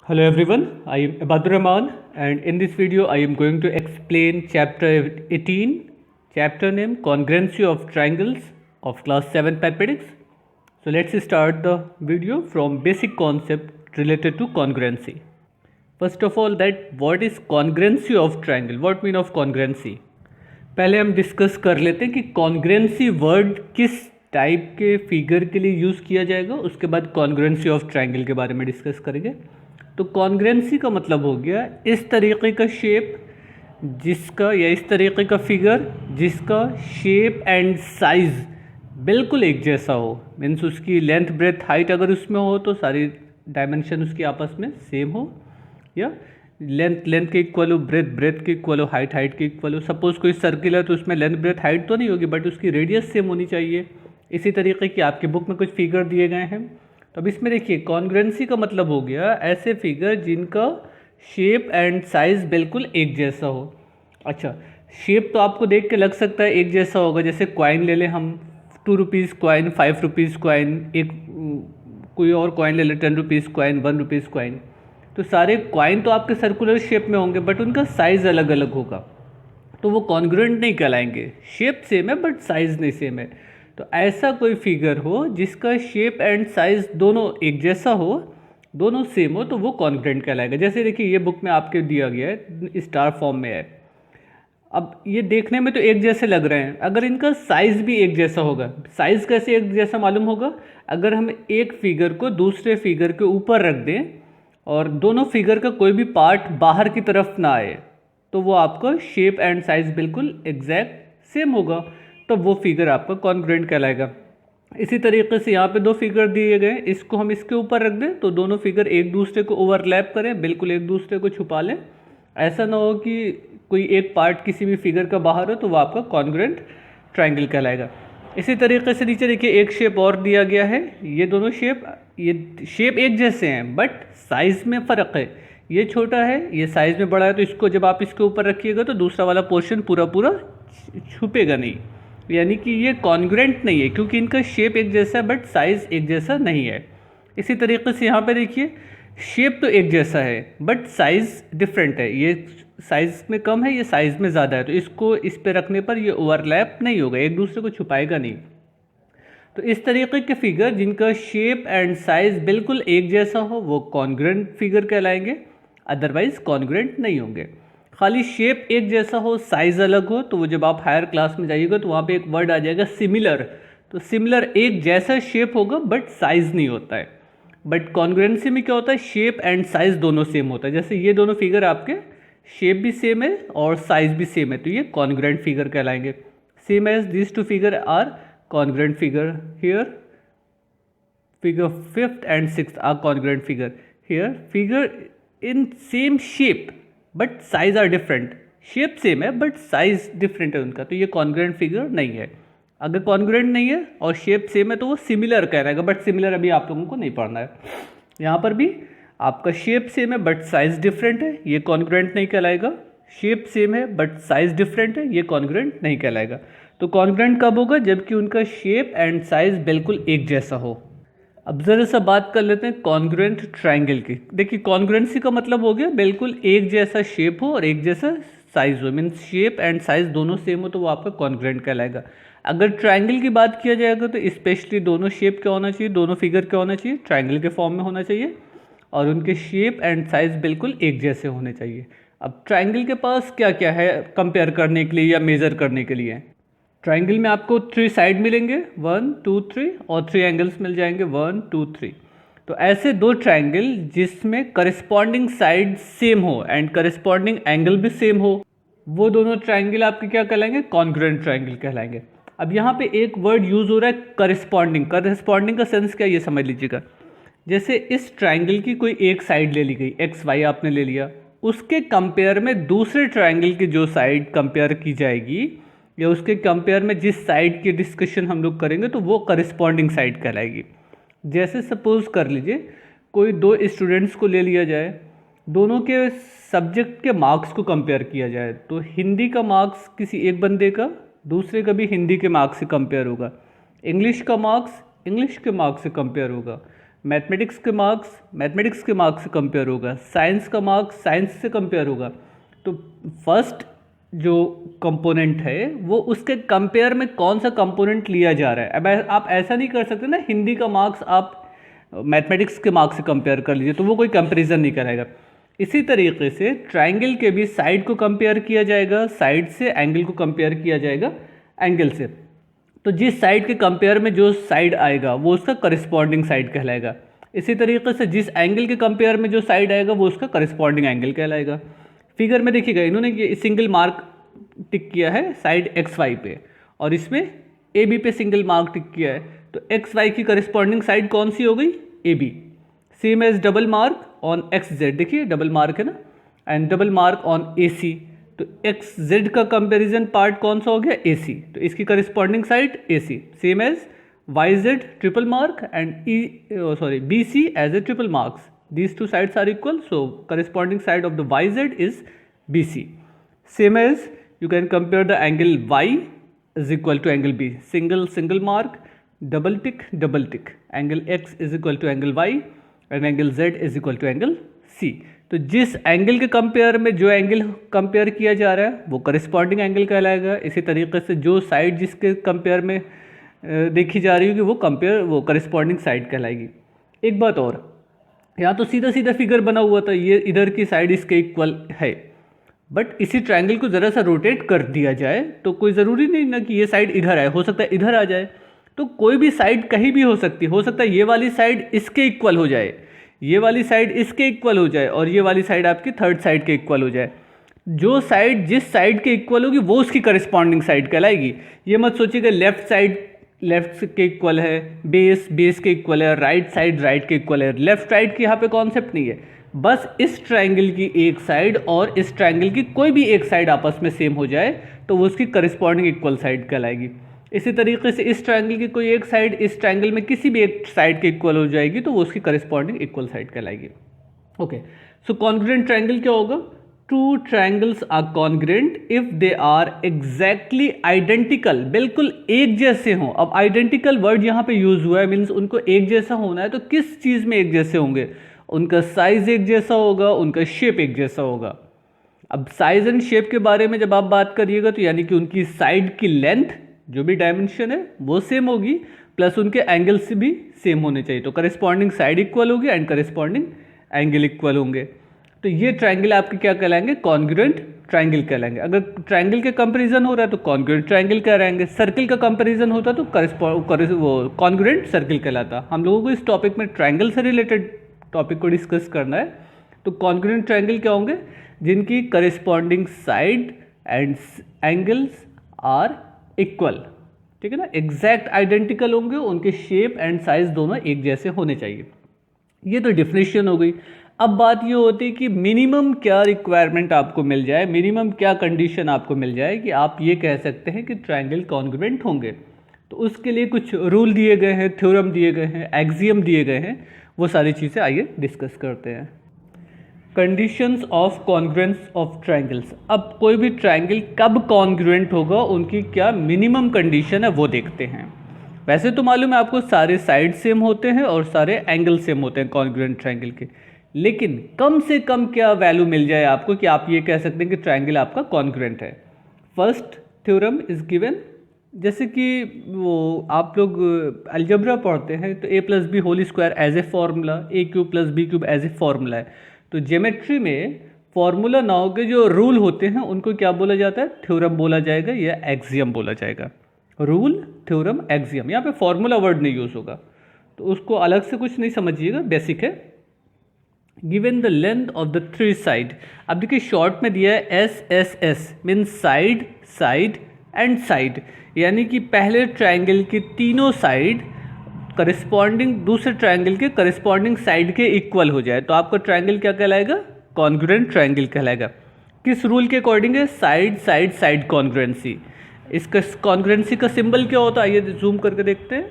Hello everyone, I am Abadur Rahman and in this video I am going to explain chapter 18, chapter name Congruency of Triangles of class 7 Mathematics. So let's start the video from basic concept related to congruency. First of all, that what is congruency of triangle? What mean of congruency? पहले हम discuss कर लेते हैं कि कॉन्ग्रेंसी word किस type के figure के लिए यूज़ किया जाएगा, उसके बाद कॉन्ग्रेंसी ऑफ ट्रायंगल के बारे में डिस्कस करेंगे। तो कॉन्ग्रेंसी का मतलब हो गया इस तरीके का शेप जिसका या इस तरीके का फिगर जिसका शेप एंड साइज़ बिल्कुल एक जैसा हो। मीन्स उसकी लेंथ ब्रेथ हाइट अगर उसमें हो तो सारी डायमेंशन उसकी आपस में सेम हो, या लेंथ के इक्वल हो, ब्रेथ के इक्वल हो, हाइट के इक्वल हो। सपोज कोई सर्किल है तो उसमें लेंथ ब्रेथ हाइट तो नहीं होगी बट उसकी रेडियस सेम होनी चाहिए। इसी तरीके की आपके बुक में कुछ फिगर दिए गए हैं। तो अब इसमें देखिए कॉन्ग्रुएंसी का मतलब हो गया ऐसे फिगर जिनका शेप एंड साइज़ बिल्कुल एक जैसा हो। अच्छा, शेप तो आपको देख के लग सकता है एक जैसा होगा। जैसे कॉइन ले लें हम, 2 रुपीज़ कॉइन, 5 रुपीज़ कॉइन, एक कोई और कॉइन ले लें, 10 रुपीज़ कॉइन, 1 रुपीज़ कॉइन। तो सारे कॉइन तो आपके सर्कुलर शेप में होंगे बट उनका साइज़ अलग अलग होगा, तो वो कॉन्ग्रुएंट नहीं कहलाएंगे। शेप सेम है बट साइज़ नहीं सेम है। तो ऐसा कोई फिगर हो जिसका शेप एंड साइज़ दोनों एक जैसा हो, दोनों सेम हो, तो वो कॉन्ग्रुएंट कहलाएगा। जैसे देखिए ये बुक में आपके दिया गया है, स्टार फॉर्म में है। अब ये देखने में तो एक जैसे लग रहे हैं, अगर इनका साइज़ भी एक जैसा होगा, साइज़ कैसे एक जैसा मालूम होगा? अगर हम एक फिगर को दूसरे फिगर के ऊपर रख दें और दोनों फिगर का कोई भी पार्ट बाहर की तरफ ना आए तो वो आपका शेप एंड साइज़ बिल्कुल एग्जैक्ट सेम होगा, तब वो फिगर आपका कॉन्ग्रुएंट कहलाएगा। इसी तरीके से यहाँ पे दो फिगर दिए गए, इसको हम इसके ऊपर रख दें तो दोनों फिगर एक दूसरे को ओवरलैप करें, बिल्कुल एक दूसरे को छुपा लें। ऐसा ना हो कि कोई एक पार्ट किसी भी फिगर का बाहर हो, तो वो आपका कॉन्ग्रुएंट ट्रायंगल कहलाएगा। इसी तरीके से नीचे देखिए एक शेप और दिया गया है। ये दोनों शेप, ये शेप एक जैसे हैं बट साइज़ में फ़र्क है। ये छोटा है, ये साइज़ में बड़ा है, तो इसको जब आप इसके ऊपर रखिएगा तो दूसरा वाला पोर्शन पूरा पूरा छुपेगा नहीं, यानी कि ये कॉन्ग्रुएंट नहीं है क्योंकि इनका शेप एक जैसा है बट साइज़ एक जैसा नहीं है। इसी तरीके से यहाँ पे देखिए शेप तो एक जैसा है बट साइज़ डिफरेंट है। ये साइज़ में कम है, ये साइज़ में ज़्यादा है, तो इसको इस पे रखने पर ये ओवरलैप नहीं होगा, एक दूसरे को छुपाएगा नहीं। तो इस तरीके के फिगर जिनका शेप एंड साइज़ बिल्कुल एक जैसा हो वो कॉन्ग्रुएंट फिगर कहलाएंगे, अदरवाइज कॉन्ग्रुएंट नहीं होंगे। खाली शेप एक जैसा हो, साइज़ अलग हो, तो वो जब आप हायर क्लास में जाइएगा तो वहाँ पे एक वर्ड आ जाएगा सिमिलर। तो सिमिलर एक जैसा शेप होगा बट साइज़ नहीं होता है। बट कॉन्ग्रुएंसी में क्या होता है, शेप एंड साइज़ दोनों सेम होता है। जैसे ये दोनों फिगर आपके शेप भी सेम है और साइज़ भी सेम है, तो ये कॉन्ग्रुएंट फिगर कहलाएंगे। Same as this two figure are congruent figure here, figure 5th and 6th are congruent figure here, figure in same shape but size are different, shape same है but size different है उनका, तो ये congruent figure नहीं है। अगर congruent नहीं है और शेप सेम है तो वो सिमिलर कहलाएगा, बट सिमिलर अभी आप लोगों को नहीं पढ़ना है। यहाँ पर भी आपका शेप सेम है बट साइज डिफरेंट है, ये कॉन्ग्रुएंट नहीं कहलाएगा। शेप सेम है बट साइज डिफरेंट है, ये कॉन्ग्रुएंट नहीं कहलाएगा। तो कॉन्ग्रुएंट कब होगा, जबकि उनका शेप एंड साइज बिल्कुल एक जैसा हो। अब ज़रा सा बात कर लेते हैं कॉन्ग्रुएंट ट्रायंगल की। देखिए कॉन्ग्रुएंसी का मतलब हो गया बिल्कुल एक जैसा शेप हो और एक जैसा साइज हो, मीन्स शेप एंड साइज दोनों सेम हो, तो वो आपका कॉन्ग्रुएंट कहलाएगा। अगर ट्रायंगल की बात किया जाएगा तो स्पेशली दोनों शेप क्या होना चाहिए, दोनों फिगर क्या होना चाहिए, ट्रायंगल के फॉर्म में होना चाहिए और उनके शेप एंड साइज बिल्कुल एक जैसे होने चाहिए। अब ट्रायंगल के पास क्या क्या है कंपेयर करने के लिए या मेज़र करने के लिए? ट्राइंगल में आपको 3 साइड मिलेंगे, 1 2 3, और 3 एंगल्स मिल जाएंगे, 1 2 3। तो ऐसे दो ट्राइंगल जिसमें करस्पॉन्डिंग साइड सेम हो एंड करस्पॉन्डिंग एंगल भी सेम हो, वो दोनों ट्राइंगल आपके क्या कहलाएंगे, कॉन्ग्रुएंट ट्राइंगल कहलाएंगे। अब यहाँ पे एक वर्ड यूज़ हो रहा है करस्पॉन्डिंग। करस्पॉन्डिंग का सेंस क्या, ये समझ लीजिएगा। जैसे इस ट्राइंगल की कोई एक साइड ले ली गई, एक्स वाई आपने ले लिया, उसके कंपेयर में दूसरे ट्राइंगल की जो साइड कंपेयर की जाएगी या उसके कंपेयर में जिस साइड की डिस्कशन हम लोग करेंगे तो वो करस्पॉन्डिंग साइड कहलाएगी। जैसे सपोज कर लीजिए कोई दो स्टूडेंट्स को ले लिया जाए, दोनों के सब्जेक्ट के मार्क्स को कंपेयर किया जाए, तो हिंदी का मार्क्स किसी एक बंदे का दूसरे का भी हिंदी के मार्क्स से कंपेयर होगा, इंग्लिश का मार्क्स इंग्लिश के मार्क्स से कंपेयर होगा, मैथमेटिक्स के मार्क्स से कंपेयर होगा, साइंस का मार्क्स साइंस से कंपेयर होगा। तो फर्स्ट जो कंपोनेंट है वो उसके कंपेयर में कौन सा कंपोनेंट लिया जा रहा है। अब आप ऐसा नहीं कर सकते ना, हिंदी का मार्क्स आप मैथमेटिक्स के मार्क्स से कंपेयर कर लीजिए, तो वो कोई कंपैरिजन नहीं कराएगा। इसी तरीके से ट्राइंगल के भी साइड को कंपेयर किया जाएगा, साइड से एंगल को कंपेयर किया जाएगा एंगल से। तो जिस साइड के कंपेयर में जो साइड आएगा वो उसका करस्पॉन्डिंग साइड कहलाएगा। इसी तरीके से जिस एंगल के कंपेयर में जो साइड आएगा वो उसका करस्पॉन्डिंग एंगल कहलाएगा। फिगर में देखिएगा, इन्होंने ये सिंगल मार्क टिक किया है साइड एक्स वाई पे, और इसमें ए बी पे सिंगल मार्क टिक किया है। तो एक्स वाई की करस्पॉन्डिंग साइड कौन सी हो गई, A B. Same as double mark on X Z, देखिए डबल मार्क है ना, and double mark on A C. तो एक्स जेड का कंपेरिजन पार्ट कौन सा हो गया, ए सी, तो इसकी corresponding side A C. Same as Y Z triple mark and B C as a triple marks, these two sides are equal, so corresponding side of the yz is bc. Same as you can compare the angle y is equal to angle b, single mark, double tick, angle x is equal to angle y and angle z is equal to angle c. तो जिस angle के compare में जो angle compare किया जा रहा है वो करस्पॉन्डिंग एंगल कहलाएगा। इसी तरीके से जो साइड जिसके कंपेयर में देखी जा रही होगी वो करस्पॉन्डिंग साइड कहलाएगी। एक बात और, यहाँ तो सीधा सीधा फिगर बना हुआ था, ये इधर की साइड इसके इक्वल है, बट इसी ट्रायंगल को ज़रा सा रोटेट कर दिया जाए तो कोई ज़रूरी नहीं ना कि ये साइड इधर आए, हो सकता है इधर आ जाए। तो कोई भी साइड कहीं भी हो सकती है, हो सकता है ये वाली साइड इसके इक्वल हो जाए, ये वाली साइड इसके इक्वल हो जाए, और ये वाली साइड आपकी थर्ड साइड के इक्वल हो जाए। जो साइड जिस साइड के इक्वल होगी वो उसकी करस्पॉन्डिंग साइड कहलाएगी। ये मत सोचिएगा लेफ्ट साइड लेफ्ट के इक्वल है, बेस के इक्वल है, राइट साइड राइट के इक्वल है। लेफ्ट राइट की यहाँ पे कॉन्सेप्ट नहीं है, बस इस ट्रायंगल की एक साइड और इस ट्रायंगल की कोई भी एक साइड आपस में सेम हो जाए तो वो उसकी करस्पॉन्डिंग इक्वल साइड कहलाएगी। इसी तरीके से इस ट्रायंगल की कोई एक साइड इस ट्रायंगल में किसी भी एक साइड के इक्वल हो जाएगी तो वो उसकी करस्पॉन्डिंग इक्वल साइड कहलाएगी। ओके, सो कॉन्ग्रुएंट ट्रायंगल क्या होगा, two triangles are congruent if they are exactly identical, बिल्कुल एक जैसे हों। अब आइडेंटिकल वर्ड यहाँ पे यूज हुआ है, मीन्स उनको एक जैसा होना है, तो किस चीज़ में एक जैसे होंगे, उनका साइज एक जैसा होगा, उनका शेप एक जैसा होगा। अब साइज एंड शेप के बारे में जब आप बात करिएगा तो यानी कि उनकी साइड की लेंथ जो भी डायमेंशन है वो सेम होगी, प्लस उनके एंगल्स भी सेम होने चाहिए, तो करस्पॉन्डिंग साइड इक्वल होगी एंड करस्पॉन्डिंग एंगल इक्वल होंगे। तो ये ट्रायंगल आपके क्या कहलाएंगे, कॉन्ग्रुएंट ट्रायंगल कहलाएंगे। अगर ट्रायंगल के कंपैरिजन हो रहा है तो कॉन्ग्रुएंट ट्रायंगल कहलाएंगे, सर्कल का कंपैरिजन होता तो कॉन्ग्रुएंट सर्कल कहलाता। हम लोगों को इस टॉपिक में ट्रायंगल से रिलेटेड टॉपिक को डिस्कस करना है। तो कॉन्ग्रुएंट ट्रायंगल क्या होंगे, जिनकी corresponding side and angles are equal, ठीक है ना, एग्जैक्ट आइडेंटिकल होंगे, उनके शेप एंड साइज दोनों एक जैसे होने चाहिए। ये तो डिफिनेशन हो गई। अब बात ये होती है कि मिनिमम क्या रिक्वायरमेंट आपको मिल जाए, मिनिमम क्या कंडीशन आपको मिल जाए कि आप ये कह सकते हैं कि ट्रायंगल कॉन्ग्रुएंट होंगे। तो उसके लिए कुछ रूल दिए गए हैं, थ्योरम दिए गए हैं, एक्सियम दिए गए हैं, वो सारी चीज़ें आइए डिस्कस करते हैं। Conditions of congruence of triangles. अब कोई भी ट्रायंगल कब कॉन्ग्रुएंट होगा, उनकी क्या मिनिमम कंडीशन है वो देखते हैं। वैसे तो मालूम है आपको सारे साइड सेम होते हैं और सारे एंगल सेम होते हैं कॉन्ग्रुएंट ट्रायंगल के, लेकिन कम से कम क्या वैल्यू मिल जाए आपको कि आप ये कह सकते हैं कि ट्रायंगल आपका कॉन्ग्रुएंट है। फर्स्ट थ्योरम इज गिवन, जैसे कि वो आप लोग अलजेब्रा पढ़ते हैं तो a+b² as a formula, a³ + b³ as a formula है। तो ज्योमेट्री में फॉर्मूला नाउ के जो रूल होते हैं उनको क्या बोला जाता है, थ्योरम बोला जाएगा या एक्सियम बोला जाएगा। रूल, थ्योरम, एक्सियम, यहाँ पे फॉर्मूला वर्ड नहीं यूज होगा, तो उसको अलग से कुछ नहीं समझिएगा, बेसिक है। Given the length of the three side, अब देखिए शॉर्ट में दिया है SSS, mean side side and side, यानी कि पहले ट्रायंगल की तीनों साइड करस्पॉन्डिंग दूसरे ट्रायंगल के करस्पॉन्डिंग साइड के इक्वल हो जाए तो आपका ट्रायंगल क्या कहलाएगा, कॉन्ग्रुएंट ट्रायंगल कहलाएगा। किस रूल के अकॉर्डिंग है, साइड साइड साइड कॉन्ग्रुएंसी। इसका कॉन्ग्रुएंसी का सिंबल क्या होता है, आइए जूम करके देखते हैं।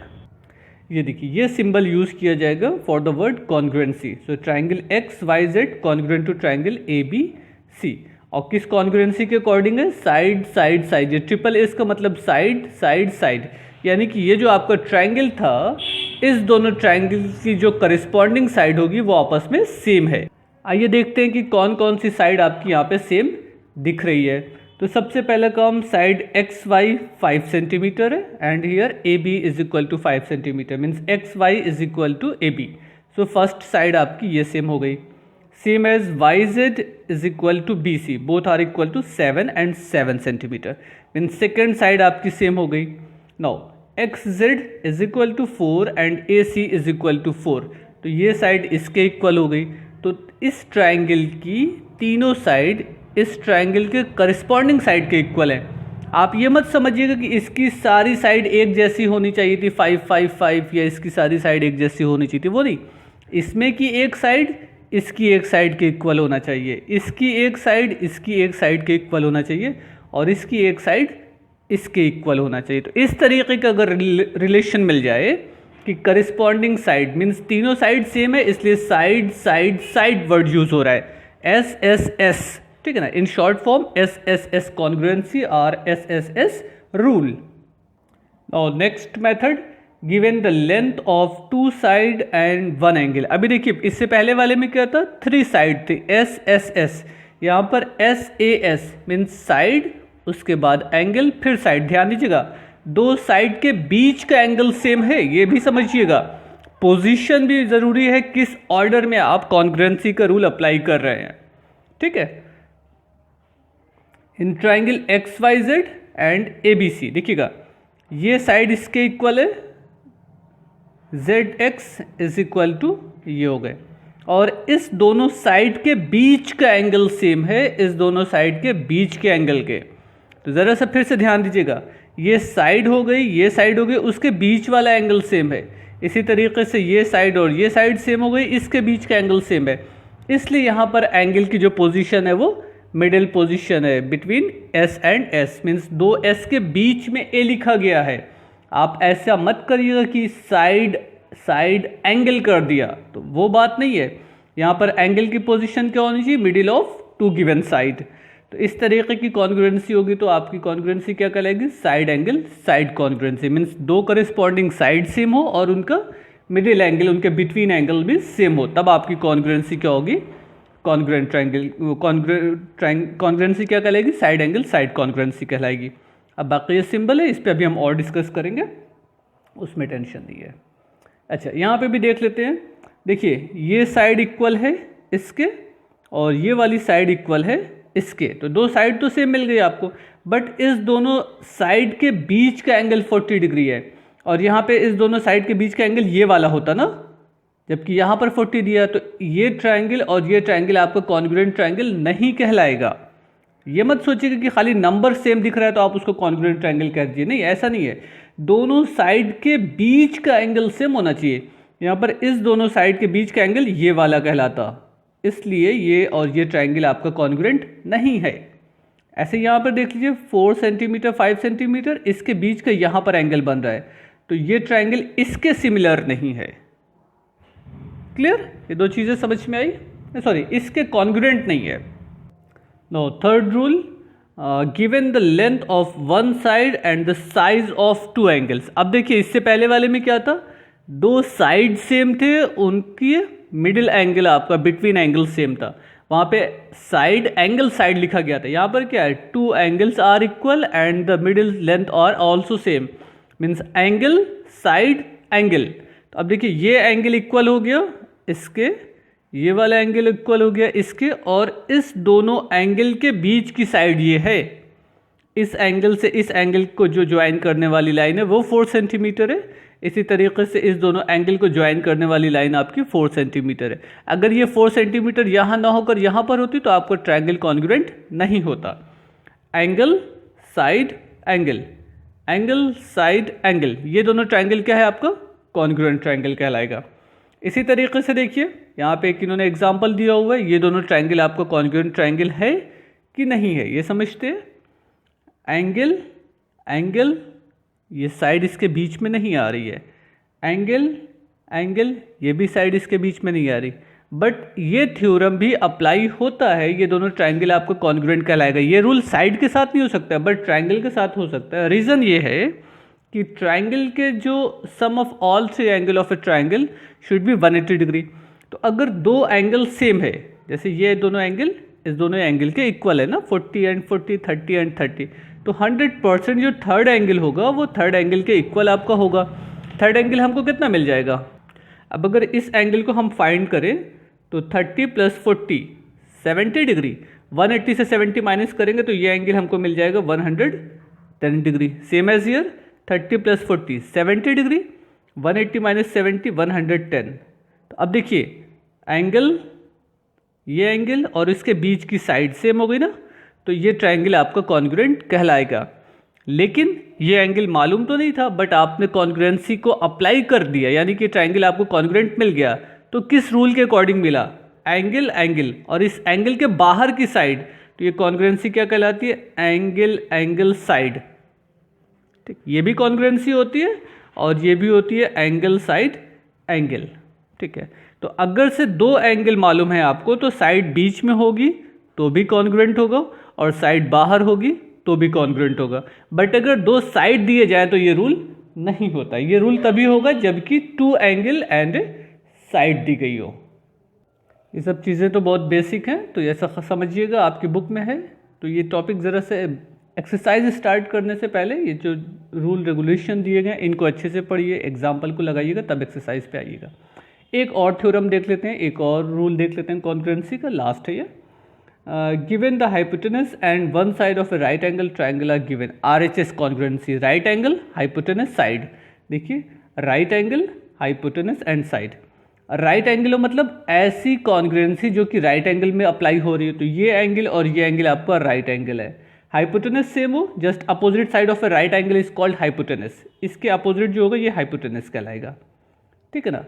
ये देखिए ये सिंबल यूज किया जाएगा for the word congruency. So triangle XYZ congruent to triangle ABC, और किस कॉन्ग्रुएंसी के अकॉर्डिंग है, साइड साइड साइड। ये ट्रिपल एस का मतलब साइड साइड साइड, यानी कि ये जो आपका ट्रायंगल था इस दोनों ट्रायंगल की जो करस्पॉन्डिंग साइड होगी वो आपस में सेम है। आइए देखते हैं कि कौन कौन सी साइड आपकी यहाँ पे सेम दिख रही है। तो सबसे पहला काम, साइड एक्स वाई 5 सेंटीमीटर है and here A B is equal to 5 centimetre, means X Y is equal to A B. So first side आपकी ये सेम हो गई। Same as Y Z is equal to B C, both are equal to 7 and 7 centimetre, means second side आपकी same हो गई। Now X Z is equal to 4 and A C is equal to 4, तो ये side इसके equal हो गई। तो इस ट्राइंगल की तीनों साइड इस ट्राइंगल के करस्पॉन्डिंग साइड के इक्वल है। आप ये मत समझिएगा कि इसकी सारी साइड एक जैसी होनी चाहिए थी 5 5 5, या इसकी सारी साइड एक जैसी होनी चाहिए थी, वो नहीं। इसमें की एक साइड इसकी एक साइड के इक्वल होना चाहिए, इसकी एक साइड इसकी एक साइड के इक्वल होना चाहिए, और इसकी एक साइड इसके इक्वल होना चाहिए। तो इस तरीके का अगर रिलेशन मिल जाए कि करस्पॉन्डिंग साइड मीन्स तीनों साइड सेम है, इसलिए side side side word use हो रहा है, एस एस एस, ठीक है ना, in short form S S S congruency और एस एस एस रूल। और next method, given the length of 2 side and 1 angle. अभी देखिए इससे पहले वाले में क्या था, 3 साइड थे, एस एस एस, यहाँ पर S A S means side, उसके बाद एंगल, फिर साइड। ध्यान दीजिएगा, 2 साइड के बीच का एंगल सेम है, ये भी समझिएगा। पोजीशन भी जरूरी है, किस ऑर्डर में आप कॉन्ग्रुएंसी का रूल अप्लाई कर रहे हैं, ठीक है। In triangle X Y Z and A B C, देखिएगा ये साइड इसके इक्वल है, Z X is equal to ये हो गए, और इस दोनों साइड के बीच का एंगल सेम है, इस दोनों साइड के बीच के एंगल के। तो ज़रा सा फिर से ध्यान दीजिएगा, ये साइड हो गई, ये साइड हो गई, उसके बीच वाला एंगल सेम है। इसी तरीके से ये साइड और ये साइड सेम हो गई, इसके बीच का एंगल सेम है, इसलिए यहाँ पर एंगल की जो पोजीशन है वो मिडिल पोजीशन है between S and S, means 2 S के बीच में ए लिखा गया है। आप ऐसा मत करिएगा कि साइड साइड एंगल कर दिया, तो वो बात नहीं है। यहाँ पर एंगल की पोजीशन क्या होनी चाहिए, मिडिल ऑफ 2 गिवन साइड। तो इस तरीके की कॉन्ग्रुएंसी होगी तो आपकी कॉन्ग्रुएंसी क्या कहलाएगी, side angle side congruency, means 2 corresponding side same हो और उनका मिडिल एंगल, उनके बिटवीन एंगल भी सेम हो, तब आपकी कॉन्ग्रुएंसी क्या होगी, कॉन्ग्रुएंट ट्रायंगल। कॉन्ग्रुएंसी क्या कहलाएगी, साइड एंगल साइड कॉन्ग्रुएंसी कहलाएगी। अब बाकी ये सिंबल है, इस पर अभी हम और डिस्कस करेंगे, उसमें टेंशन नहीं है। अच्छा, यहाँ पे भी देख लेते हैं। देखिए ये साइड इक्वल है इसके और ये वाली साइड इक्वल है इसके, तो 2 साइड तो सेम मिल गई आपको, बट इस दोनों साइड के बीच का एंगल 40 डिग्री है, और यहाँ पे इस दोनों साइड के बीच का एंगल ये वाला होता ना, जबकि यहाँ पर 40 दिया, तो ये ट्रायंगल और ये ट्रायंगल आपका कॉन्ग्रुएंट ट्रायंगल नहीं कहलाएगा। ये मत सोचिएगा कि खाली नंबर सेम दिख रहा है तो आप उसको कॉन्ग्रुएंट ट्रायंगल कह दीजिए, नहीं, ऐसा नहीं है। दोनों साइड के बीच का एंगल सेम होना चाहिए। यहाँ पर इस दोनों साइड के बीच का एंगल ये वाला कहलाता, इसलिए ये और ये ट्रायंगल आपका कॉन्ग्रुएंट नहीं है। ऐसे यहाँ पर देख लीजिए 4 सेंटीमीटर 5 सेंटीमीटर, इसके बीच का यहाँ पर एंगल बन रहा है, तो ये ट्रायंगल इसके सिमिलर नहीं है। क्लियर, ये 2 चीज़ें समझ में आई, सॉरी इसके कॉन्ग्रुएंट नहीं है। No, third rule, given the length of 1 side and the size of 2 angles. अब देखिए इससे पहले वाले में क्या था, 2 साइड सेम थे, उनकी मिडिल एंगल आपका बिटवीन एंगल सेम था, वहाँ पे साइड एंगल साइड लिखा गया था। यहाँ पर क्या है, 2 angles are equal and the middle length are also same, means angle side angle. तो अब देखिए ये एंगल इक्वल हो गया इसके, ये वाला एंगल इक्वल हो गया इसके, और इस दोनों एंगल के बीच की साइड ये है, इस एंगल से इस एंगल को जो ज्वाइन करने वाली लाइन है वो 4 सेंटीमीटर है। इसी तरीके से इस दोनों एंगल को ज्वाइन करने वाली लाइन आपकी 4 सेंटीमीटर है। अगर ये 4 सेंटीमीटर यहाँ ना होकर यहाँ पर होती तो आपको ट्रायंगल कॉन्ग्रुएंट नहीं होता। Angle side angle, angle side angle, ये दोनों ट्रायंगल क्या है आपका, कॉन्ग्रुएंट ट्रायंगल कहलाएगा। इसी तरीके से देखिए यहाँ पे एक इन्होंने एग्जाम्पल दिया हुआ है, ये दोनों ट्रायंगल आपका कॉन्ग्रुएंट ट्रायंगल है कि नहीं है, ये समझते हैं। एंगल एंगल, ये साइड इसके बीच में नहीं आ रही है, एंगल एंगल, ये भी साइड इसके बीच में नहीं आ रही, बट ये थ्योरम भी अप्लाई होता है, ये दोनों ट्रायंगल आपको कॉन्ग्रुएंट कहलाएगा। ये रूल साइड के साथ नहीं हो सकता बट ट्रायंगल के साथ हो सकता है। रीज़न ये है कि ट्राइंगल के जो sum of all three angle of a triangle should be 180 degree. तो अगर दो एंगल सेम है, जैसे ये दोनों एंगल इस दोनों एंगल के इक्वल है ना, 40 एंड 40, 30 एंड 30, तो 100% जो थर्ड एंगल होगा वो थर्ड एंगल के इक्वल आपका होगा। थर्ड एंगल हमको कितना मिल जाएगा? अब अगर इस एंगल को हम फाइंड करें तो 30 + 40 70 डिग्री, 180 से 70 माइनस करेंगे तो ये एंगल हमको मिल जाएगा 110 degree. Same as here, 30 + 40 70 degree, 180 - 70 110। तो अब देखिए एंगल, ये एंगल और इसके बीच की साइड सेम हो गई ना, तो ये ट्राइंगल आपका कॉन्ग्रुएंट कहलाएगा। लेकिन ये एंगल मालूम तो नहीं था, बट आपने कॉन्ग्रुएंसी को अप्लाई कर दिया, यानी कि ट्राइंगल आपको कॉन्ग्रुएंट मिल गया। तो किस रूल के अकॉर्डिंग मिला? एंगल एंगल, और इस एंगल के बाहर की साइड, तो ये कॉन्ग्रुएंसी क्या कहलाती है? Angle angle side. ठीक, ये भी कॉन्ग्रुएंसी होती है और ये भी होती है एंगल साइड एंगल। ठीक है, तो अगर से दो एंगल मालूम है आपको, तो साइड बीच में होगी तो भी कॉन्ग्रुएंट होगा और साइड बाहर होगी तो भी कॉन्ग्रुएंट होगा। बट अगर दो साइड दिए जाए तो ये रूल नहीं होता। ये रूल तभी होगा जबकि टू एंगल एंड साइड दी गई हो। ये सब चीज़ें तो बहुत बेसिक हैं, तो ऐसा समझिएगा, आपकी बुक में है। तो ये टॉपिक ज़रा से एक्सरसाइज स्टार्ट करने से पहले ये जो रूल रेगुलेशन दिए गए इनको अच्छे से पढ़िए, एग्जाम्पल को लगाइएगा, तब एक्सरसाइज पे आइएगा। एक और थ्योरम देख लेते हैं, एक और रूल देख लेते हैं कॉन्ग्रुएंसी का, लास्ट है ये। Given the hypotenuse and one side of a right angle triangle are given, RHS congruency, right angle hypotenuse side. देखिए right angle hypotenuse and side. Right angle मतलब ऐसी कॉन्ग्रुएंसी जो कि राइट एंगल में apply हो रही है, तो ये एंगल और ये एंगल आपका राइट एंगल है। हाइपोटेनस सेम हो, just opposite side of a right angle is called hypotenuse, इसके अपोजिट जो होगा ये हाइपोटेनस कहलाएगा। ठीक है ना,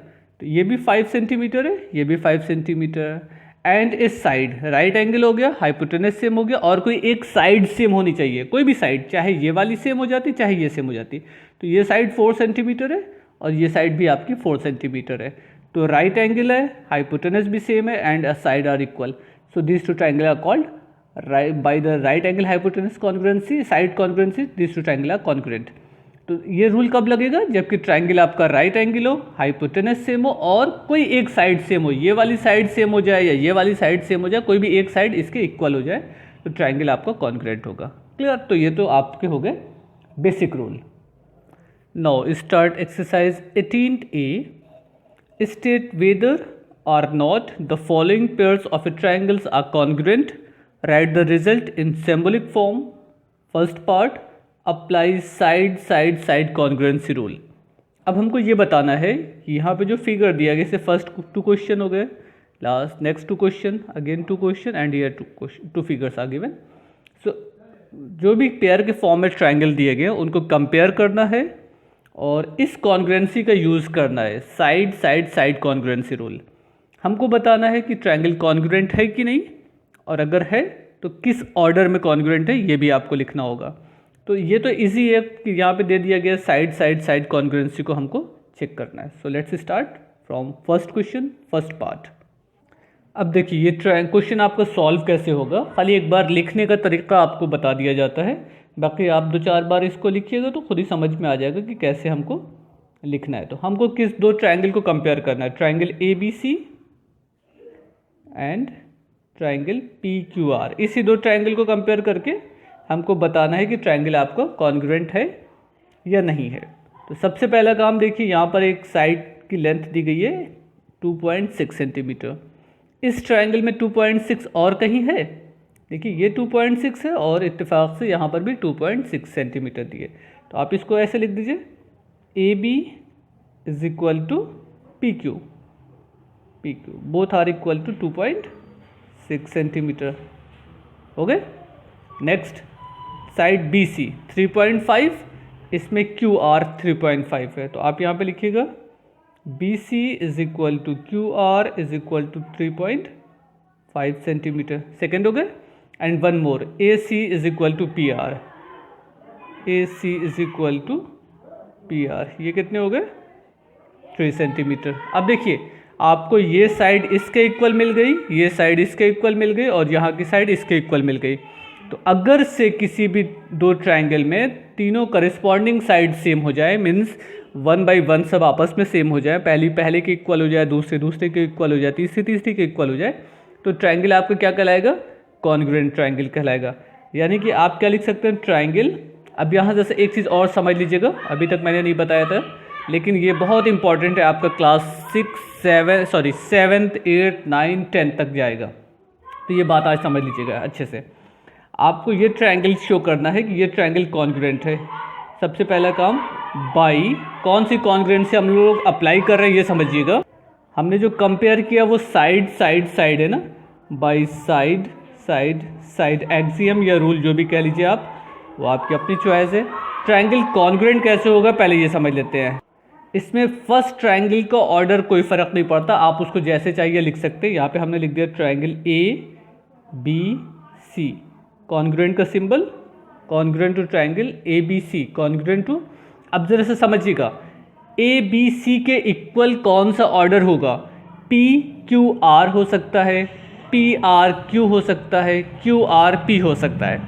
तो ये भी 5 सेंटीमीटर है, ये भी 5 सेंटीमीटर है। एंड इस साइड राइट एंगल हो गया, हाइपोटेनस सेम हो गया, और कोई एक साइड सेम होनी चाहिए, कोई भी साइड, चाहे ये वाली सेम हो जाती चाहे ये सेम हो जाती। तो ये साइड 4 सेंटीमीटर है और ये साइड भी आपकी 4 सेंटीमीटर है। तो राइट एंगल है, हाइपोटेनस भी सेम है and a side are equal, so this two triangle are called by the right angle hypotenuse congruency, side congruency, this two triangle are congruent. तो ये रूल कब लगेगा? जबकि ट्राइंगल आपका राइट एंगल हो, हाइपोटेनस सेम हो और कोई एक साइड सेम हो, ये वाली साइड सेम हो जाए या ये वाली साइड सेम हो जाए, कोई भी एक साइड इसके इक्वल हो जाए, तो ट्राइंगल आपका कॉन्ग्रुएंट होगा। क्लियर? तो ये तो आपके हो गए basic rule. Now start exercise 18A। State whether or not the following pairs of a triangles are congruent, write the result in symbolic form. First part, apply side side side congruency rule. अब हमको ये बताना है कि यहाँ पे जो figure दिया गया, जैसे फर्स्ट 2 क्वेश्चन हो गए, last next 2 question, again 2 question and here 2 figures are given. So जो भी पेयर के फॉर्म में ट्राइंगल दिए गए उनको कंपेयर करना है और इस कॉन्ग्रुएंसी का यूज़ करना है, side side side congruency rule. हमको बताना है कि ट्राइंगल कॉन्ग्रुएंट है कि नहीं, और अगर है तो किस ऑर्डर में कॉन्ग्रुएंट है, ये भी आपको लिखना होगा। तो ये तो इजी है कि यहाँ पे दे दिया गया साइड साइड साइड कॉन्ग्रुएंसी को हमको चेक करना है। So let's start from first question, first part. अब देखिए ये क्वेश्चन आपका सॉल्व कैसे होगा, खाली एक बार लिखने का तरीका आपको बता दिया जाता है, बाकी आप 2-4 बार इसको लिखिएगा तो खुद ही समझ में आ जाएगा कि कैसे हमको लिखना है। तो हमको किस 2 ट्राइंगल को कंपेयर करना है, triangle ABC and triangle PQR। इसी 2 ट्राइंगल को कंपेयर करके हमको बताना है कि ट्राइंगल आपका कॉन्ग्रुएंट है या नहीं है। तो सबसे पहला काम देखिए, यहाँ पर एक साइड की लेंथ दी गई है 2.6 सेंटीमीटर। इस ट्राइंगल में 2.6 और कहीं है, देखिए ये 2.6 है और इत्तेफाक से यहाँ पर भी 2.6 सेंटीमीटर दिए। तो आप इसको ऐसे लिख दीजिए, AB = PQ, both are equal to 2.6 centimetre. हो गए। नेक्स्ट साइड BC 3.5, इसमें QR 3.5 है, तो आप यहाँ पे लिखिएगा BC = QR = 3.5 सेंटीमीटर। सेकेंड हो गए। And one more, AC = PR, AC = PR, ये कितने हो गए? 3 सेंटीमीटर। अब देखिए आपको ये साइड इसके इक्वल मिल गई, ये साइड इसके इक्वल मिल गई और यहाँ की साइड इसके इक्वल मिल गई। तो अगर से किसी भी दो ट्रायंगल में तीनों करस्पॉन्डिंग साइड सेम हो जाए, मीन्स 1/1 सब आपस में सेम हो जाए, पहले के इक्वल हो जाए, दूसरे के इक्वल हो जाए, तीसरे के इक्वल हो जाए, तो ट्रायंगल आपका क्या कहलाएगा? कॉन्ग्रुएंट ट्रायंगल कहलाएगा। यानी कि आप क्या लिख सकते हैं? ट्रायंगल। अब यहाँ जैसे एक चीज़ और समझ लीजिएगा, अभी तक मैंने नहीं बताया था, लेकिन ये बहुत इंपॉर्टेंट है, आपका class 7th 8th 9th 10th तक जाएगा, तो ये बात आज समझ लीजिएगा अच्छे से। आपको ये ट्रायंगल शो करना है कि ये ट्रायंगल कॉन्ग्रुएंट है। सबसे पहला काम, बाई कौन सी कॉन्ग्रुएंट से हम लोग अप्लाई कर रहे हैं ये समझिएगा। हमने जो कंपेयर किया वो साइड है ना, बाई साइड एक्सियम या रूल जो भी कह लीजिए आप, वो आपकी अपनी चॉइस है। ट्रायंगल कॉन्ग्रुएंट कैसे होगा पहले ये समझ लेते हैं। इसमें फर्स्ट ट्रायंगल का ऑर्डर कोई फ़र्क नहीं पड़ता, आप उसको जैसे चाहिए लिख सकते हैं। यहाँ पे हमने लिख दिया ट्रायंगल ABC, कॉन्ग्रुएंट का symbol, congruent to triangle ABC, congruent to. अब जरा से समझिएगा, ABC के इक्वल कौन सा ऑर्डर होगा? PQR हो सकता है, PRQ हो सकता है, QRP हो सकता है,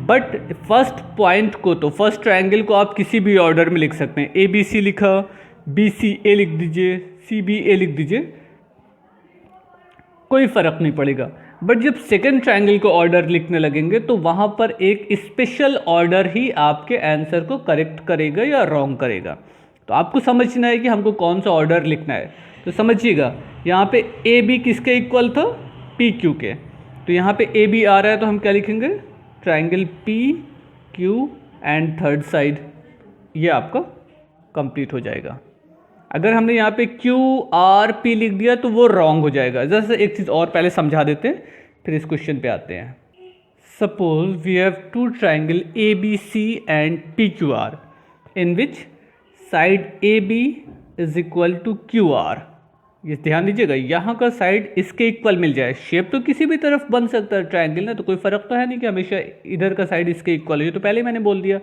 बट फर्स्ट पॉइंट को तो फर्स्ट ट्रायंगल को आप किसी भी ऑर्डर में लिख सकते हैं। ABC लिखा, BCA लिख दीजिए, CBA लिख दीजिए, कोई फ़र्क नहीं पड़ेगा। बट जब सेकंड ट्रायंगल को ऑर्डर लिखने लगेंगे तो वहाँ पर एक स्पेशल ऑर्डर ही आपके आंसर को करेक्ट करेगा या रॉन्ग करेगा। तो आपको समझना है कि हमको कौन सा ऑर्डर लिखना है। तो समझिएगा, यहाँ पे AB किसके इक्वल था? PQ के। तो यहाँ पे AB आ रहा है तो हम क्या लिखेंगे? Triangle PQ and third side, ये आपका कंप्लीट हो जाएगा। अगर हमने यहाँ पे QRP लिख दिया तो वो रॉन्ग हो जाएगा। जैसे एक चीज़ और पहले समझा देते हैं, फिर इस क्वेश्चन पे आते हैं। Suppose we have two triangle ABC and PQR in which side AB is equal to QR। ये ध्यान दीजिएगा, यहाँ का साइड इसके इक्वल मिल जाए। शेप तो किसी भी तरफ बन सकता है ट्रायंगल ना, तो कोई फ़र्क तो है नहीं कि हमेशा इधर का साइड इसके इक्वल हो। ये तो पहले मैंने बोल दिया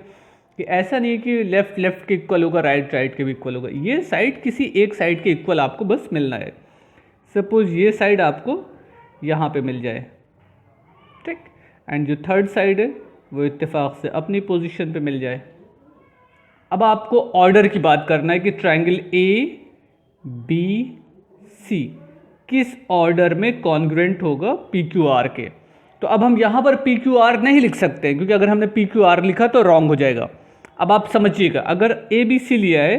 कि ऐसा नहीं है कि लेफ्ट के इक्वल होगा, राइट के भी इक्वल होगा। ये साइड किसी एक साइड के इक्वल आपको बस मिलना है। सपोज ये साइड आपको यहाँ पे मिल जाए, ठीक, एंड जो थर्ड साइड है वो इत्तेफाक से अपनी पोजीशन पे मिल जाए। अब आपको ऑर्डर की बात करना है कि ट्रायंगल ABC किस ऑर्डर में कॉन्ग्रुएंट होगा PQR के। तो अब हम यहाँ पर PQR नहीं लिख सकते क्योंकि अगर हमने PQR लिखा तो रॉन्ग हो जाएगा। अब आप समझिएगा, अगर ABC लिया है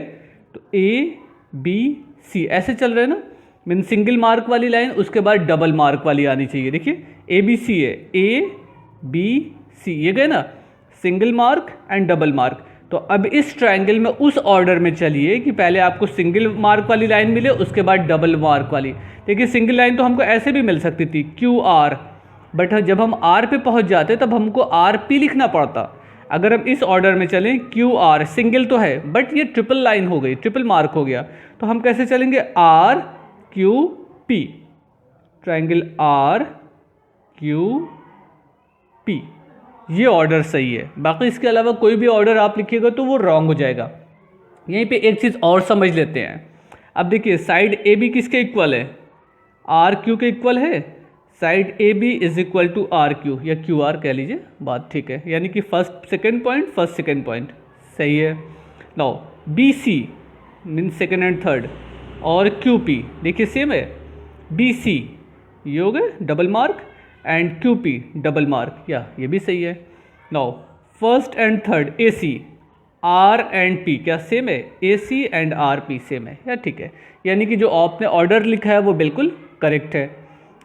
तो ABC ऐसे चल रहा है ना, मीन सिंगल मार्क वाली लाइन, उसके बाद डबल मार्क वाली आनी चाहिए। देखिए ABC है, ABC, ये गए ना, single mark and double mark. तो अब इस ट्रायंगल में उस ऑर्डर में चलिए कि पहले आपको सिंगल मार्क वाली लाइन मिले, उसके बाद डबल मार्क वाली। देखिए सिंगल लाइन तो हमको ऐसे भी मिल सकती थी QR, बट जब हम R पे पहुंच जाते तब हमको RP लिखना पड़ता। अगर हम इस ऑर्डर में चलें, QR सिंगल तो है बट ये ट्रिपल लाइन हो गई, ट्रिपल मार्क हो गया, तो हम कैसे चलेंगे? RQP, ट्रायंगल RQP, ये ऑर्डर सही है। बाकी इसके अलावा कोई भी ऑर्डर आप लिखिएगा तो वो रॉन्ग हो जाएगा। यहीं पे एक चीज़ और समझ लेते हैं। अब देखिए साइड AB किसके इक्वल है? RQ के इक्वल है। Side AB is equal to RQ या QR कह लीजिए, बात ठीक है। यानी कि फर्स्ट सेकेंड पॉइंट सही है। Now BC mean second and third, और QP देखिए सेम है। BC ये हो गए double mark and QP double mark, या ये भी सही है। Now first and third AC, R and P क्या सेम है? AC एंड RP सेम है, या ठीक है। यानी कि जो आपने ऑर्डर लिखा है वो बिल्कुल करेक्ट है।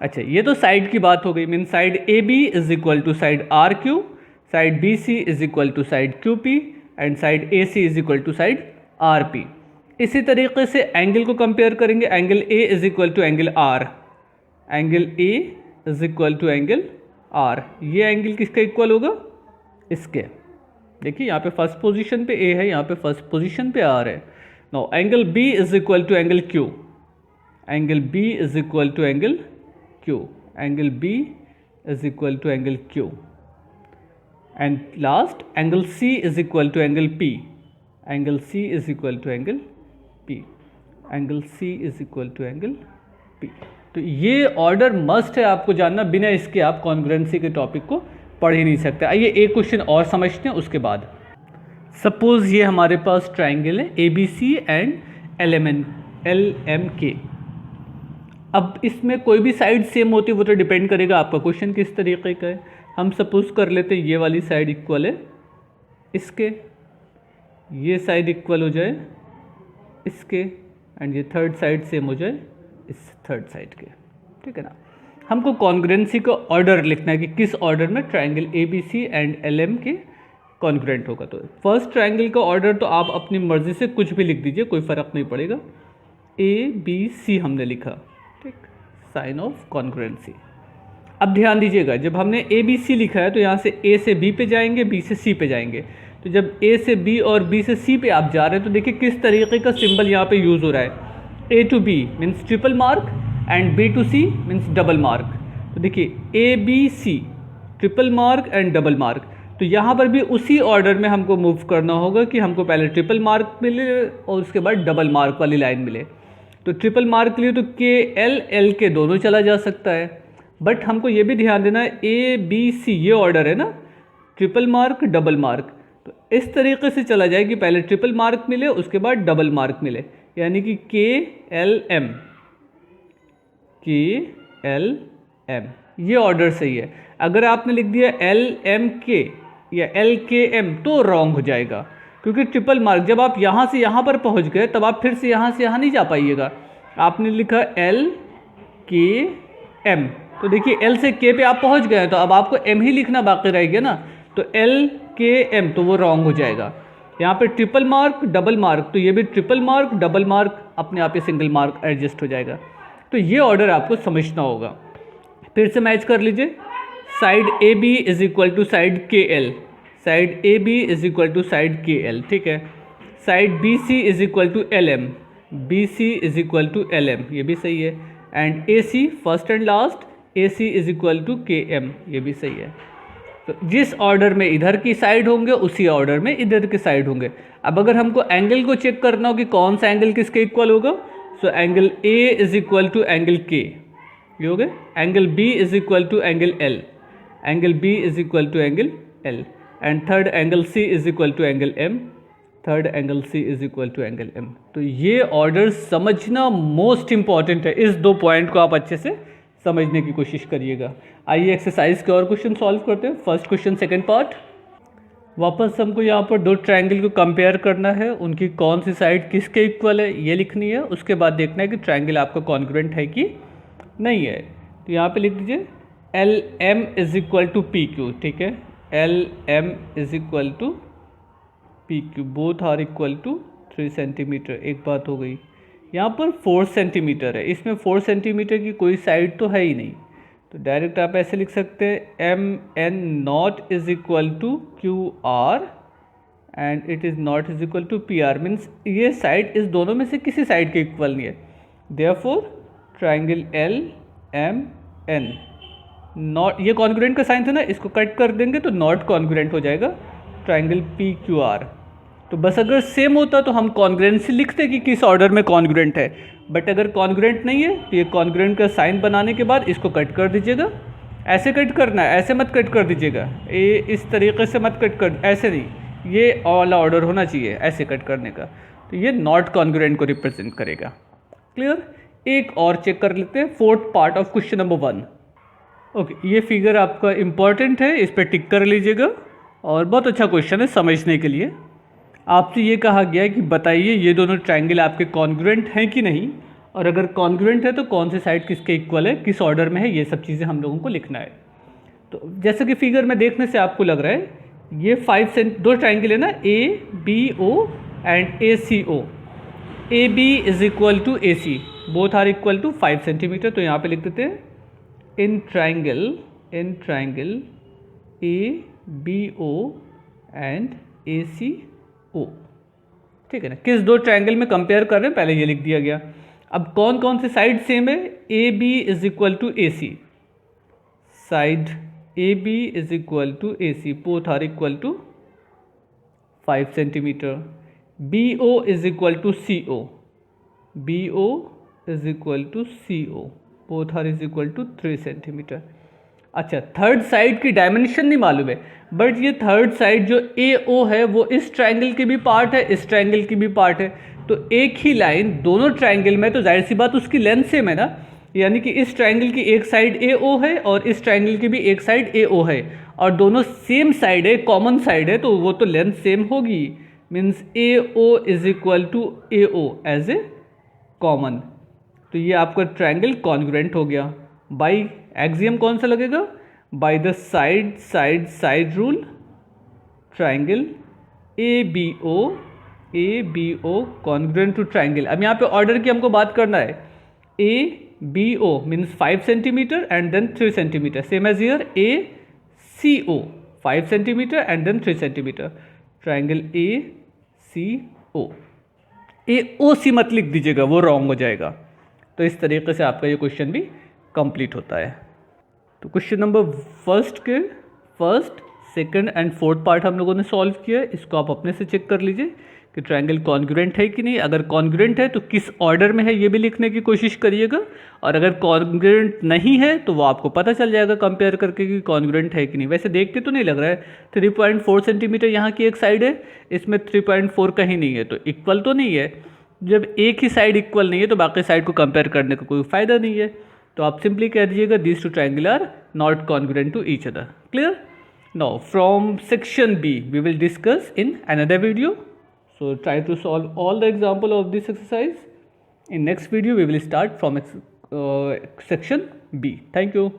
अच्छा, ये तो साइड की बात हो गई, mean side AB is equal to side RQ, side BC is equal to side QP and side AC is equal to side RP। इसी तरीके से एंगल को कंपेयर करेंगे। Angle A is equal to angle R, angle A is equal to angle R। ये angle किसका equal होगा? इसके। देखिए यहाँ पे फर्स्ट पोजीशन पे A है, यहाँ पे फर्स्ट पोजीशन पे R है। Now angle B is equal to angle Q, angle B is equal to angle Q, angle B is equal to angle Q, and last angle C is equal to angle P, angle C is equal to angle P, angle C is equal to angle P। तो ये order must है आपको जानना, बिना इसके आप congruency के topic को पढ़ ही नहीं सकते। आइए एक क्वेश्चन और समझते हैं उसके बाद। सपोज ये हमारे पास ट्राइंगल है ABC एंड LMK। अब इसमें कोई भी साइड सेम होती है वो तो डिपेंड करेगा आपका क्वेश्चन किस तरीके का है। हम सपोज कर लेते हैं ये वाली साइड इक्वल है इसके, ये साइड इक्वल हो जाए इसके, एंड ये थर्ड साइड सेम हो जाए इस थर्ड साइड के, ठीक है ना। हमको कॉन्ग्रुएंसी का ऑर्डर लिखना है कि किस ऑर्डर में triangle ABC and LMK congruent होगा। तो फर्स्ट ट्राइंगल का ऑर्डर तो आप अपनी मर्जी से कुछ भी लिख दीजिए, कोई फ़र्क नहीं पड़ेगा। ABC हमने लिखा, ठीक, साइन ऑफ कॉन्ग्रुएंसी। अब ध्यान दीजिएगा, जब हमने ABC लिखा है तो यहाँ से A से B पे जाएंगे, B से C पे जाएंगे। तो जब A से B और B से C पे आप जा रहे हैं तो देखिए किस तरीके का सिंबल यहाँ पे यूज़ हो रहा है। A to B means triple mark and B to C means double mark. तो देखिए ABC triple mark and double mark. तो यहाँ पर भी उसी ऑर्डर में हमको मूव करना होगा कि हमको पहले ट्रिपल मार्क मिले और उसके बाद डबल मार्क वाली लाइन मिले। तो ट्रिपल मार्क के लिए तो KL के दोनों चला जा सकता है, बट हमको ये भी ध्यान देना है ABC ये ऑर्डर है ना, ट्रिपल मार्क डबल मार्क। तो इस तरीके से चला जाए कि पहले ट्रिपल मार्क मिले उसके बाद डबल मार्क मिले, यानी कि KLM ये ऑर्डर सही है। अगर आपने लिख दिया LMK या LKM तो रॉन्ग हो जाएगा, क्योंकि ट्रिपल मार्क जब आप यहाँ से यहाँ पर पहुँच गए तब आप फिर से यहाँ से यहाँ नहीं जा पाइएगा। आपने लिखा LKM, तो देखिए L से K पे आप पहुँच गए तो अब आपको M ही लिखना बाकी रह गया ना, तो LKM तो वो रॉन्ग हो जाएगा। यहाँ पे ट्रिपल मार्क डबल मार्क, तो ये भी ट्रिपल मार्क डबल मार्क अपने आप ही सिंगल मार्क एडजस्ट हो जाएगा। तो ये ऑर्डर आपको समझना होगा। फिर से मैच कर लीजिए, side AB is equal to side KL, side AB is equal to side KL, ठीक है। Side BC is equal to LM, BC is equal to LM, ये भी सही है। And AC first and last, AC is equal to KM, ये भी सही है। तो जिस ऑर्डर में इधर की साइड होंगे उसी ऑर्डर में इधर की साइड होंगे। अब अगर हमको एंगल को चेक करना हो कि कौन सा एंगल किसके इक्वल होगा, so angle A is equal to angle K, ये हो गया। Angle B is equal to angle L, angle B is equal to angle L, and third angle C is equal to angle M, third angle C is equal to angle M। तो ये order समझना most important है। इस दो point को आप अच्छे से समझने की कोशिश करिएगा। आइए एक्सरसाइज के और क्वेश्चन सॉल्व करते हैं। First question second part. वापस हमको यहाँ पर दो ट्रायंगल को कंपेयर करना है, उनकी कौन सी साइड किसके इक्वल है ये लिखनी है। उसके बाद देखना है कि ट्रायंगल आपका कॉन्ग्रुएंट है कि नहीं है। तो यहाँ पे लिख दीजिए LM is equal to PQ, ठीक है। LM is equal to PQ, both are equal to 3 centimetre. एक बात हो गई, यहाँ पर 4 सेंटीमीटर है, इसमें 4 सेंटीमीटर की कोई साइड तो है ही नहीं, तो डायरेक्ट आप ऐसे लिख सकते हैं MN not is equal to QR and it is not is equal to PR, means ये साइड इस दोनों में से किसी साइड के इक्वल नहीं है। देयरफॉर ट्राइंगल LMN नॉट, ये कॉन्ग्रुएंट का साइन था ना, इसको कट कर देंगे तो नॉट कॉन्ग्रुएंट हो जाएगा ट्राइंगल PQR। तो बस अगर सेम होता तो हम कॉन्ग्रुएंसी लिखते कि किस ऑर्डर में कॉन्ग्रुएंट है, बट अगर कॉन्ग्रुएंट नहीं है तो ये कॉन्ग्रुएंट का साइन बनाने के बाद इसको कट कर दीजिएगा। ऐसे कट करना है, ऐसे मत कट कर दीजिएगा, ये इस तरीके से मत कट कर, ऐसे नहीं, ये वाला ऑर्डर होना चाहिए ऐसे कट करने का। तो ये नॉट कॉन्ग्रुएंट को रिप्रेजेंट करेगा। क्लियर। एक और चेक कर लेते हैं, fourth part of question number 1। Okay, ये फिगर आपका इम्पॉर्टेंट है, इस पर टिक कर लीजिएगा और बहुत अच्छा क्वेश्चन है समझने के लिए। आपसे ये कहा गया है कि बताइए ये दोनों ट्रायंगल आपके कॉन्ग्रुएंट हैं कि नहीं, और अगर कॉन्ग्रुएंट है तो कौन सी साइड किसके इक्वल है, किस ऑर्डर में है, ये सब चीज़ें हम लोगों को लिखना है। तो जैसे कि फिगर में देखने से आपको लग रहा है ये 5 दो ट्रायंगल है ना, ABO and ACO। AB is equal to AC, both are equal to 5 centimetre. तो यहाँ पे लिख देते हैं in triangle ABO and ACO, ठीक है ना। किस दो ट्रायंगल में कंपेयर कर रहे हैं पहले ये लिख दिया गया। अब कौन कौन से साइड सेम है, AB is equal to AC, side AB is equal to AC, both are equal to 5 centimetre. BO is equal to CO, BO is equal to CO, both are is equal to 3 centimetre. अच्छा, third side की dimension नहीं मालूम है, but ये third side जो ए ओ है वो इस ट्रायंगल की भी पार्ट है, इस ट्रायंगल की भी पार्ट है। तो एक ही लाइन दोनों ट्रायंगल में, तो जाहिर सी बात उसकी लेंथ सेम है ना, यानी कि इस ट्रायंगल की एक साइड ए ओ है और इस ट्रायंगल की भी एक साइड ए ओ है, और दोनों सेम साइड है, कॉमन साइड है, तो वो तो लेंथ सेम होगी। Means A O is equal to A O as a common. तो ये आपका ट्रायंगल कॉन्ग्रुएंट हो गया। बाई एक्सियम कौन सा लगेगा? By the side side side rule, triangle A B O congruent to triangle. अब यहाँ पे ऑर्डर की हमको बात करना है। A B O means 5 centimetre and then 3 centimetre, same as here A C O 5 centimetre and then 3 centimetre. Triangle A C O, A O C मत लिख दीजिएगा, वो रॉन्ग हो जाएगा। तो इस तरीके से आपका ये क्वेश्चन भी कंप्लीट होता है। तो question number first second and fourth part हम लोगों ने सॉल्व किया है। इसको आप अपने से चेक कर लीजिए कि ट्रायंगल कॉन्ग्रुएंट है कि नहीं। अगर कॉन्ग्रुएंट है तो किस ऑर्डर में है ये भी लिखने की कोशिश करिएगा, और अगर कॉन्ग्रुएंट नहीं है तो वो आपको पता चल जाएगा कंपेयर करके कि कॉन्ग्रुएंट है कि नहीं। वैसे देख के तो नहीं लग रहा है, 3.4 सेंटीमीटर यहाँ की एक साइड है, इसमें 3.4 कहीं नहीं है, तो इक्वल तो नहीं है। जब एक ही साइड इक्वल नहीं है तो बाकी साइड को कंपेयर करने का कोई फ़ायदा नहीं है। तो आप सिंपली कह दीजिएगा this two triangle are not congruent to each other. Clear? Now from section B we will discuss in another video. So try to solve all the example of this exercise. In next video we will start from section B. Thank you.